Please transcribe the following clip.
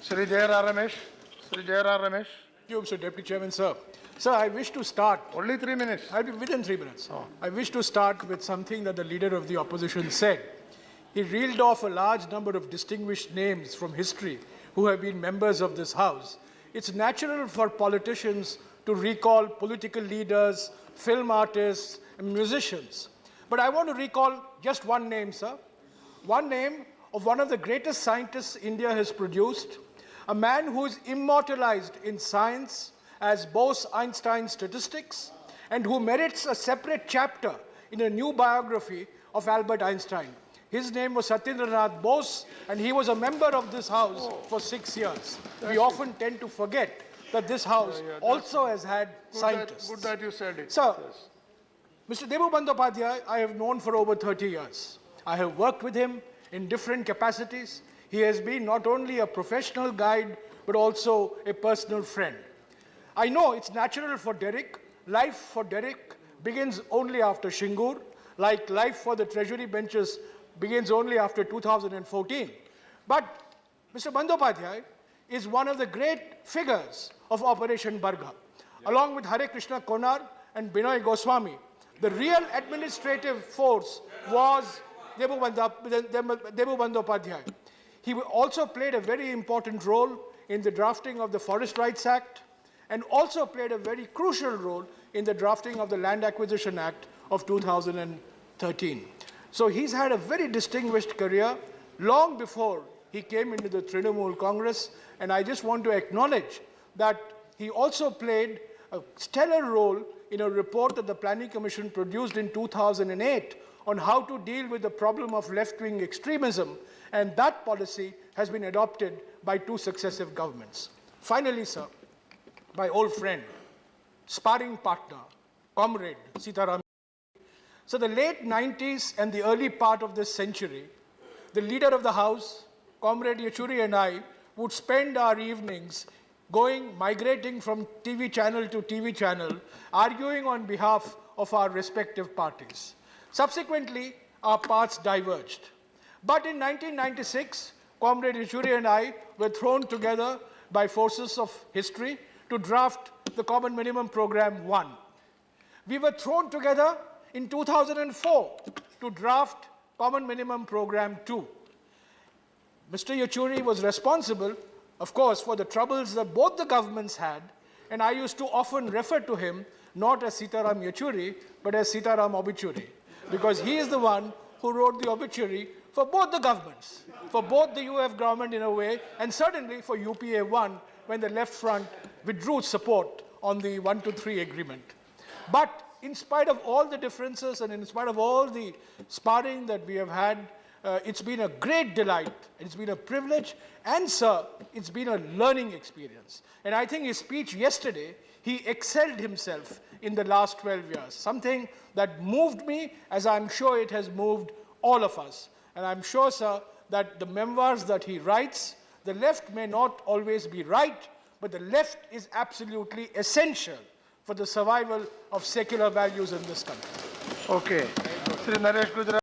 Sri Jairam Ramesh. Sri Jairam Ramesh. Thank you, Mr. Deputy Chairman, sir. Sir, I wish to start. Only 3 minutes. I'll be within 3 minutes. Oh. I wish to start with something that the leader of the opposition said. He reeled off a large number of distinguished names from history who have been members of this House. It's natural for politicians to recall political leaders, film artists, and musicians. But I want to recall just one name, sir. One name of one of the greatest scientists India has produced, a man who is immortalized in science as Bose-Einstein statistics, and who merits a separate chapter in a new biography of Albert Einstein. His name was Satyendranath Bose, and he was a member of this House for 6 years. We often tend to forget that this House also has had scientists. Good that you said it. Sir, Yes. Mr. Devu Bandyopadhyay, I have known for over 30 years. I have worked with him in different capacities. He has been not only a professional guide, but also a personal friend. I know it's natural for Derek. Life for Derek begins only after Shingur, like life for the Treasury benches begins only after 2014. But Mr. Bandyopadhyay is one of the great figures of Operation Bargha. Along with Hare Krishna Konar and Binoy Goswami, the real administrative force was Devu Bandyopadhyay. He also played a very important role in the drafting of the Forest Rights Act, and also played a very crucial role in the drafting of the Land Acquisition Act of 2013. So he's had a very distinguished career long before he came into the Trinamool Congress, and I just want to acknowledge that he also played a stellar role in a report that the Planning Commission produced in 2008 on how to deal with the problem of left-wing extremism, and that policy has been adopted by 2 successive governments. Finally, sir, my old friend, sparring partner, comrade, Sitaram. So the late 90s and the early part of this century, the leader of the House, Comrade Yechuri, and I would spend our evenings migrating from TV channel to TV channel, arguing on behalf of our respective parties. Subsequently, our paths diverged. But in 1996, Comrade Yechuri and I were thrown together by forces of history to draft the Common Minimum Program 1. We were thrown together in 2004 to draft Common Minimum Program 2. Mr. Yechuri was responsible, of course, for the troubles that both the governments had, and I used to often refer to him not as Sitaram Yechuri, but as Sitaram Obituary, because he is the one who wrote the obituary for both the governments, for both the UF government in a way, and certainly for UPA 1 when the left front withdrew support on the 1-3 agreement. But in spite of all the differences and in spite of all the sparring that we have had, it's been a great delight, it's been a privilege, and sir, it's been a learning experience. And I think his speech yesterday, he excelled himself in the last 12 years, something that moved me, as I'm sure it has moved all of us. And I'm sure, sir, that the memoirs that he writes, the left may not always be right, but the left is absolutely essential for the survival of secular values in this country. Okay. Sri Naresh Gujarat.